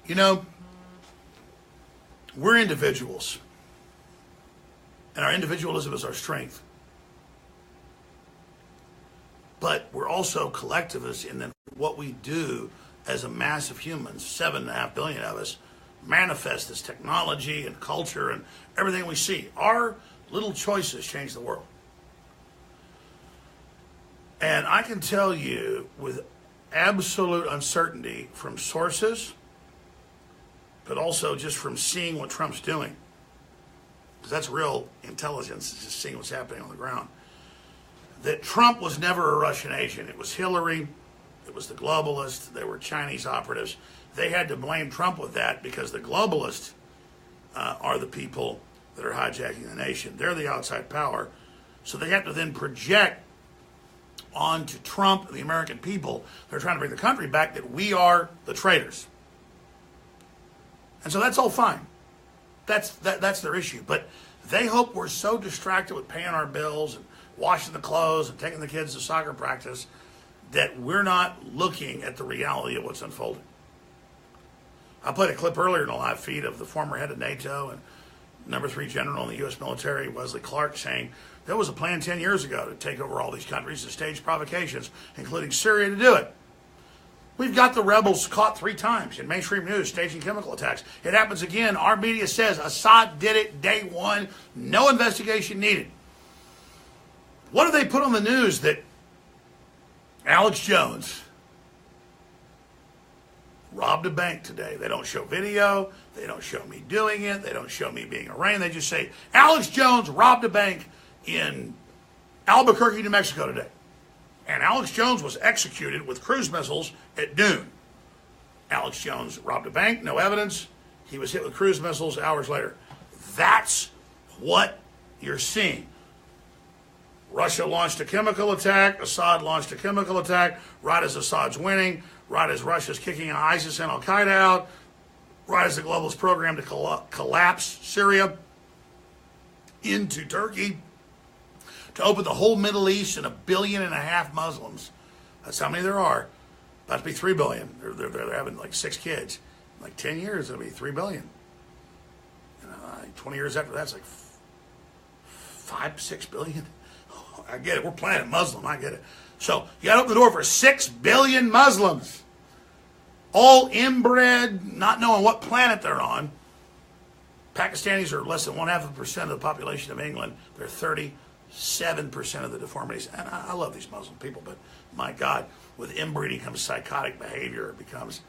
You know, we're individuals, and our individualism is our strength. But we're also collectivists in that what we do as a mass of humans, 7.5 billion of us, manifest this technology and culture and everything we see. Our little choices change the world. And I can tell you with absolute uncertainty from sources, but also just from seeing what Trump's doing, because that's real intelligence, is just seeing what's happening on the ground, that Trump was never a Russian agent. It was Hillary, it was the globalists, they were Chinese operatives. They had to blame Trump with that because the globalists are the people that are hijacking the nation. They're the outside power. So they have to then project onto Trump and the American people, they're trying to bring the country back, that we are the traitors. And so that's all fine. That's their issue. But they hope we're so distracted with paying our bills and washing the clothes and taking the kids to soccer practice that we're not looking at the reality of what's unfolding. I played a clip earlier in a live feed of the former head of NATO and number 3 general in the U.S. military, Wesley Clark, saying there was a plan 10 years ago to take over all these countries and stage provocations, including Syria, to do it. We've got the rebels caught 3 times in mainstream news staging chemical attacks. It happens again. Our media says Assad did it day one. No investigation needed. What do they put on the news that Alex Jones robbed a bank today? They don't show video. They don't show me doing it. They don't show me being arraigned. They just say, Alex Jones robbed a bank in Albuquerque, New Mexico today. And Alex Jones was executed with cruise missiles at noon. Alex Jones robbed a bank, no evidence. He was hit with cruise missiles hours later. That's what you're seeing. Russia launched a chemical attack. Assad launched a chemical attack. Right as Assad's winning. Right as Russia's kicking ISIS and Al-Qaeda out. Right as the globalist program to collapse Syria into Turkey, to open the whole Middle East and 1.5 billion Muslims. That's how many there are. About to be 3 billion. They're having like 6 kids. In like 10 years, it'll be 3 billion. 20 years after that's like 5-6 billion. I get it. We're Planet Muslim. I get it. So you got to open the door for 6 billion Muslims. All inbred, not knowing what planet they're on. Pakistanis are less than 0.5% of the population of England. They're 37% of the deformities. And I love these Muslim people, but my God, with inbreeding comes psychotic behavior. It becomes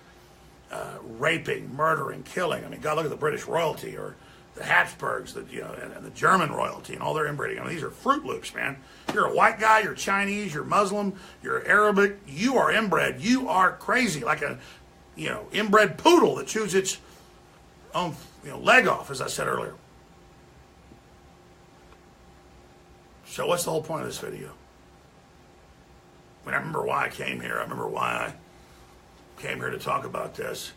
raping, murdering, killing. I mean, God, look at the British royalty or the Habsburgs, and the German royalty and all their inbreeding. I mean, these are Fruit Loops, man. You're a white guy, you're Chinese, you're Muslim, you're Arabic, you are inbred. You are crazy, like a, inbred poodle that chews its own, leg off, as I said earlier. So what's the whole point of this video? I mean, I remember why I came here. I remember why I came here to talk about this.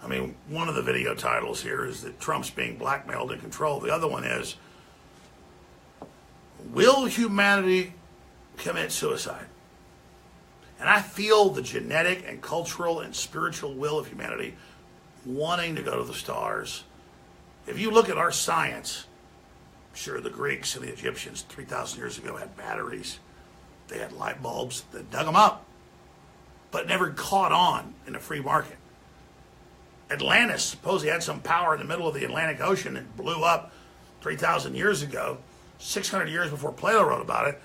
I mean, one of the video titles here is that Trump's being blackmailed and controlled. The other one is, will humanity commit suicide? And I feel the genetic and cultural and spiritual will of humanity wanting to go to the stars. If you look at our science, sure, the Greeks and the Egyptians 3,000 years ago had batteries. They had light bulbs that dug them up, but never caught on in a free market. Atlantis supposedly had some power in the middle of the Atlantic Ocean and blew up 3,000 years ago, 600 years before Plato wrote about it.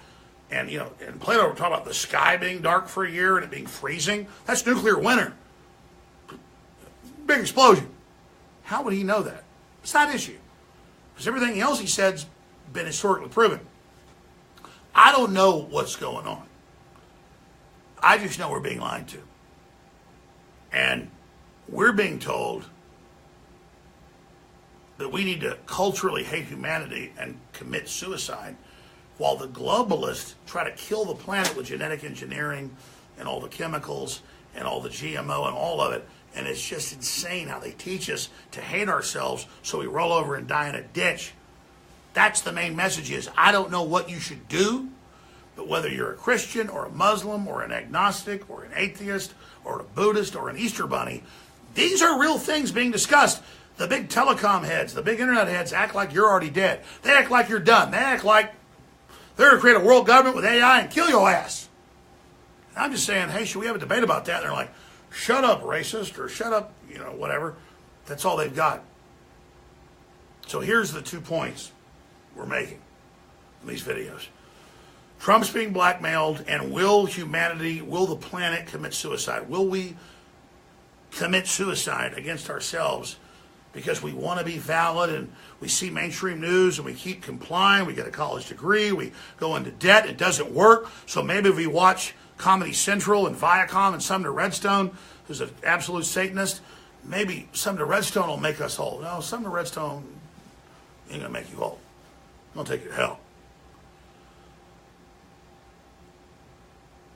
And, and Plato talked about the sky being dark for a year and it being freezing. That's nuclear winter. Big explosion. How would he know that? It's not an issue. Because everything else he said's been historically proven. I don't know what's going on. I just know we're being lied to. And we're being told that we need to culturally hate humanity and commit suicide while the globalists try to kill the planet with genetic engineering and all the chemicals and all the GMO and all of it. And it's just insane how they teach us to hate ourselves so we roll over and die in a ditch. That's the main message is, I don't know what you should do, but whether you're a Christian or a Muslim or an agnostic or an atheist or a Buddhist or an Easter bunny, These are real things being discussed. The big telecom heads, the big internet heads act like you're already dead. They act like you're done. They act like they're going to create a world government with AI and kill your ass. And I'm just saying, hey, should we have a debate about that? And they're like, shut up, racist, or shut up, whatever. That's all they've got. So here's the 2 points we're making in these videos. Trump's being blackmailed, and will the planet commit suicide? Will we commit suicide against ourselves because we want to be valid and we see mainstream news and we keep complying, we get a college degree, we go into debt, it doesn't work, so maybe if we watch Comedy Central and Viacom and Sumner Redstone, who's an absolute Satanist, maybe Sumner Redstone will make us whole. No, Sumner Redstone ain't going to make you whole. It'll take you to hell.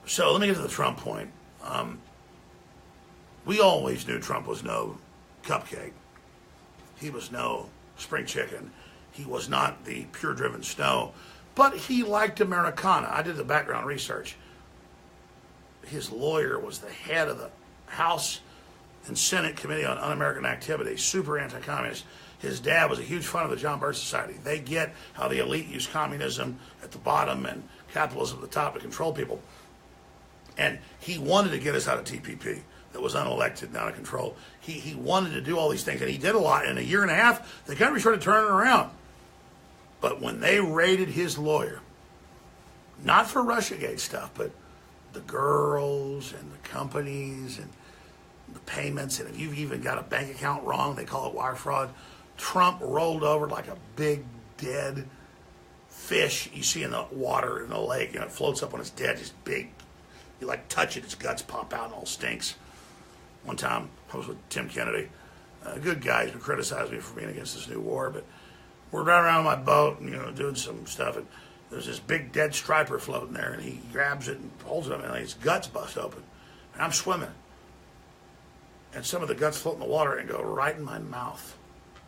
So let me get to the Trump point. We always knew Trump was no cupcake. He was no spring chicken. He was not the pure-driven snow. But he liked Americana. I did the background research. His lawyer was the head of the House and Senate Committee on Un-American Activity, super anti-communist. His dad was a huge fan of the John Birch Society. They get how the elite use communism at the bottom and capitalism at the top to control people. And he wanted to get us out of TPP that was unelected and out of control. He wanted to do all these things, and he did a lot. In a year and a half, the country started turning around. But when they raided his lawyer, not for Russiagate stuff, but the girls and the companies and the payments, and if you've even got a bank account wrong, they call it wire fraud, Trump rolled over like a big dead fish you see in the water in the lake. It floats up when it's dead, just big. You touch it, its guts pop out and all stinks. One time, I was with Tim Kennedy, a good guy. He's been criticizing me for being against this new war, but we're driving around on my boat, and, doing some stuff, and there's this big dead striper floating there, and he grabs it and holds it up, and his guts bust open. And I'm swimming, and some of the guts float in the water and go right in my mouth,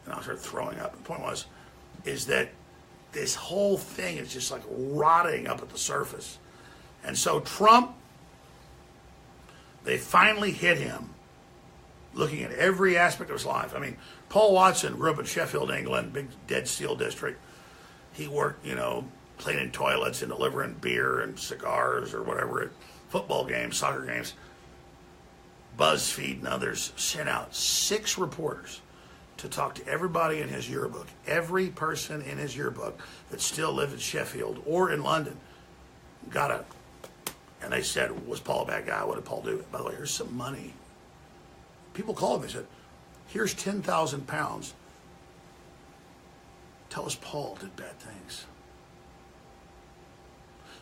and I start throwing up. The point is that this whole thing is just rotting up at the surface. And so Trump, they finally hit him looking at every aspect of his life. I mean, Paul Watson grew up in Sheffield, England, big dead steel district. He worked, cleaning toilets and delivering beer and cigars or whatever at football games, soccer games. BuzzFeed and others sent out 6 reporters to talk to everybody in his yearbook, every person in his yearbook that still lived in Sheffield or in London. And they said, was Paul a bad guy? What did Paul do? By the way, here's some money. People called me and said, here's 10,000 pounds. Tell us Paul did bad things.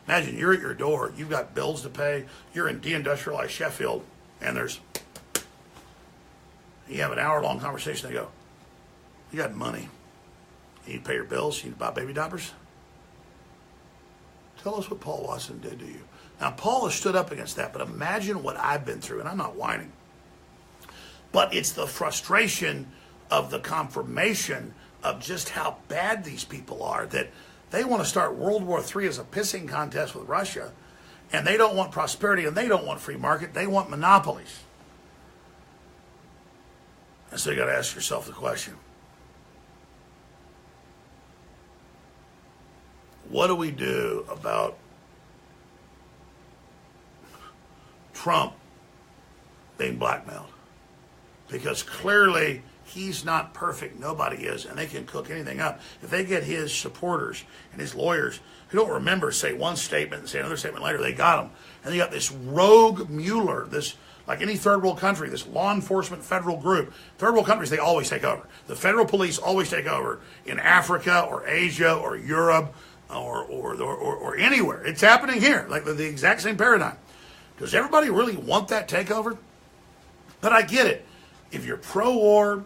Imagine you're at your door, you've got bills to pay, you're in deindustrialized Sheffield, and you have an hour-long conversation. They go, you got money. You need to pay your bills, you need to buy baby diapers. Tell us what Paul Watson did to you. Now, Paul has stood up against that, but imagine what I've been through, and I'm not whining. But it's the frustration of the confirmation of just how bad these people are, that they want to start World War III as a pissing contest with Russia, and they don't want prosperity, and they don't want free market, they want monopolies. And so you got to ask yourself the question, what do we do about Trump being blackmailed? Because clearly he's not perfect. Nobody is. And they can cook anything up. If they get his supporters and his lawyers who don't remember, say one statement and say another statement later, they got him. And they got this rogue Mueller, this, like any third world country, this law enforcement federal group. Third world countries, they always take over. The federal police always take over in Africa or Asia or Europe or anywhere. It's happening here, like the exact same paradigm. Does everybody really want that takeover? But I get it. If you're pro-war,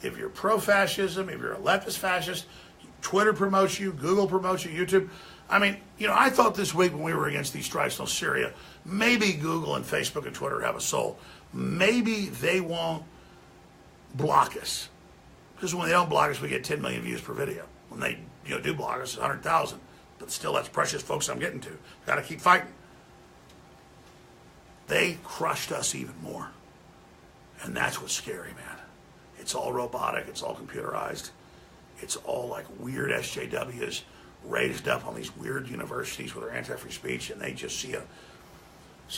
if you're pro-fascism, if you're a leftist fascist, Twitter promotes you, Google promotes you, YouTube. I mean, I thought this week when we were against these strikes on Syria, maybe Google and Facebook and Twitter have a soul. Maybe they won't block us. Because when they don't block us, we get 10 million views per video. When they do block us, it's 100,000. But still, that's precious folks I'm getting to. Got to keep fighting. They crushed us even more. And that's what's scary, man. It's all robotic. It's all computerized. It's all like weird SJWs raised up on these weird universities with their anti-free speech, and they just see,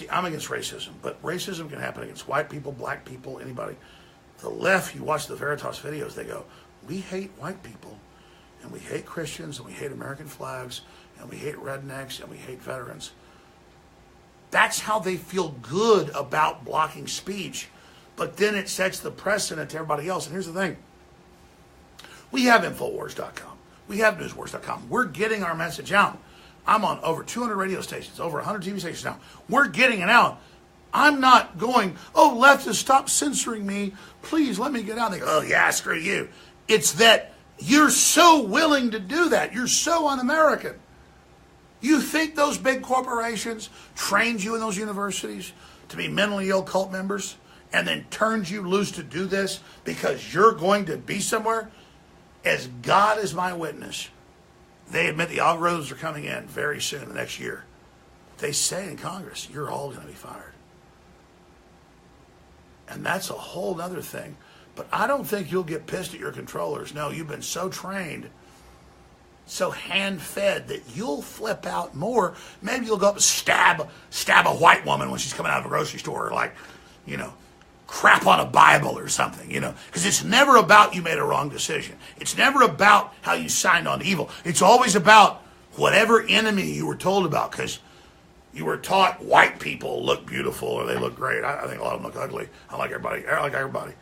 I'm against racism, but racism can happen against white people, black people, anybody. The left, you watch the Veritas videos, they go, we hate white people, and we hate Christians, and we hate American flags, and we hate rednecks, and we hate veterans. That's how they feel good about blocking speech. But then it sets the precedent to everybody else. And here's the thing. We have Infowars.com. We have Newswars.com. We're getting our message out. I'm on over 200 radio stations, over 100 TV stations now. We're getting it out. I'm not going, oh, leftists, stop censoring me. Please let me get out. They go, oh, yeah, screw you. It's that you're so willing to do that. You're so un-American. You think those big corporations trained you in those universities to be mentally ill cult members and then turned you loose to do this because you're going to be somewhere? As God is my witness, they admit the algorithms are coming in very soon, the next year. They say in Congress, you're all going to be fired. And that's a whole other thing. But I don't think you'll get pissed at your controllers. No, you've been so trained, so hand-fed that you'll flip out more. Maybe you'll go up and stab a white woman when she's coming out of a grocery store, or like, crap on a Bible or something, because it's never about you made a wrong decision. It's never about how you signed on to evil. It's always about whatever enemy you were told about, because you were taught white people look beautiful or they look great. I think a lot of them look ugly. I like everybody.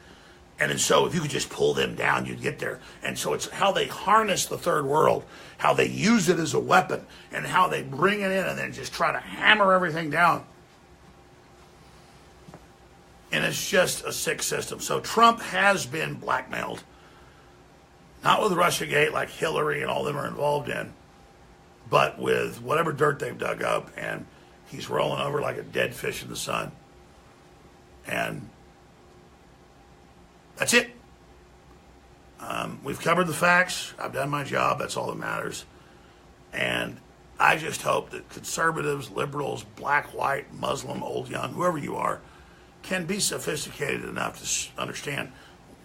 And then so if you could just pull them down, you'd get there. And so it's how they harness the third world, how they use it as a weapon, and how they bring it in and then just try to hammer everything down. And it's just a sick system. So Trump has been blackmailed. Not with Russiagate like Hillary and all them are involved in, but with whatever dirt they've dug up. And he's rolling over like a dead fish in the sun. And that's it. We've covered the facts. I've done my job. That's all that matters. And I just hope that conservatives, liberals, black, white, Muslim, old, young, whoever you are, can be sophisticated enough to understand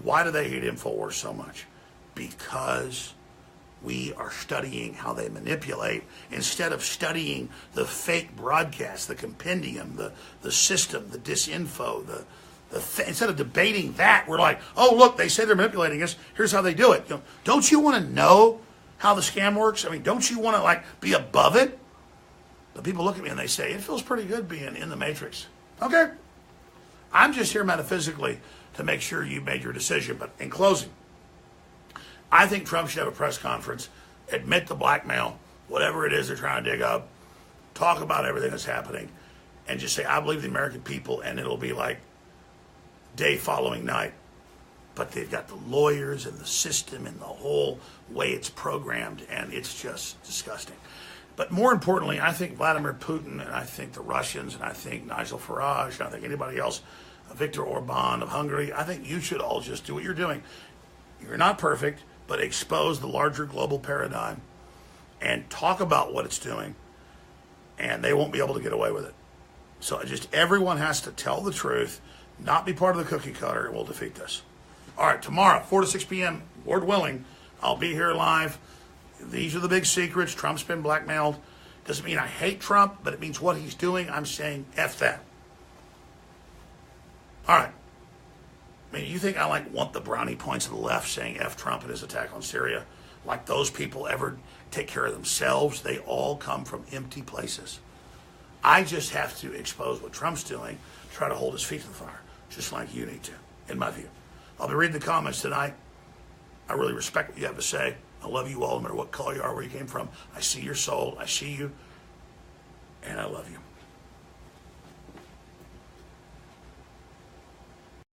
why do they hate Infowars so much? Because we are studying how they manipulate instead of studying the fake broadcast, the compendium, the system, the disinfo, instead of debating that, we're like, oh, look, they say they're manipulating us. Here's how they do it. Don't you want to know how the scam works? I mean, don't you want to be above it? But people look at me and they say, it feels pretty good being in the Matrix. Okay. I'm just here metaphysically to make sure you made your decision. But in closing, I think Trump should have a press conference, admit the blackmail, whatever it is they're trying to dig up, talk about everything that's happening, and just say, I believe the American people, and it'll be like day following night. But they've got the lawyers and the system and the whole way it's programmed, and it's just disgusting. But more importantly, I think Vladimir Putin, and I think the Russians, and I think Nigel Farage, and I think anybody else, Viktor Orban of Hungary, I think you should all just do what you're doing. You're not perfect, but expose the larger global paradigm and talk about what it's doing, and they won't be able to get away with it. So just everyone has to tell the truth, not be part of the cookie cutter, and we'll defeat this. All right, tomorrow, 4 to 6 p.m., Lord willing, I'll be here live. These are the big secrets. Trump's been blackmailed. Doesn't mean I hate Trump, but it means what he's doing, I'm saying F that. All right. I mean, you think I want the brownie points of the left saying F Trump and his attack on Syria? Like those people ever take care of themselves? They all come from empty places. I just have to expose what Trump's doing, try to hold his feet to the fire, just like you need to, in my view. I'll be reading the comments tonight. I really respect what you have to say. I love you all, no matter what color you are, where you came from. I see your soul. I see you. And I love you.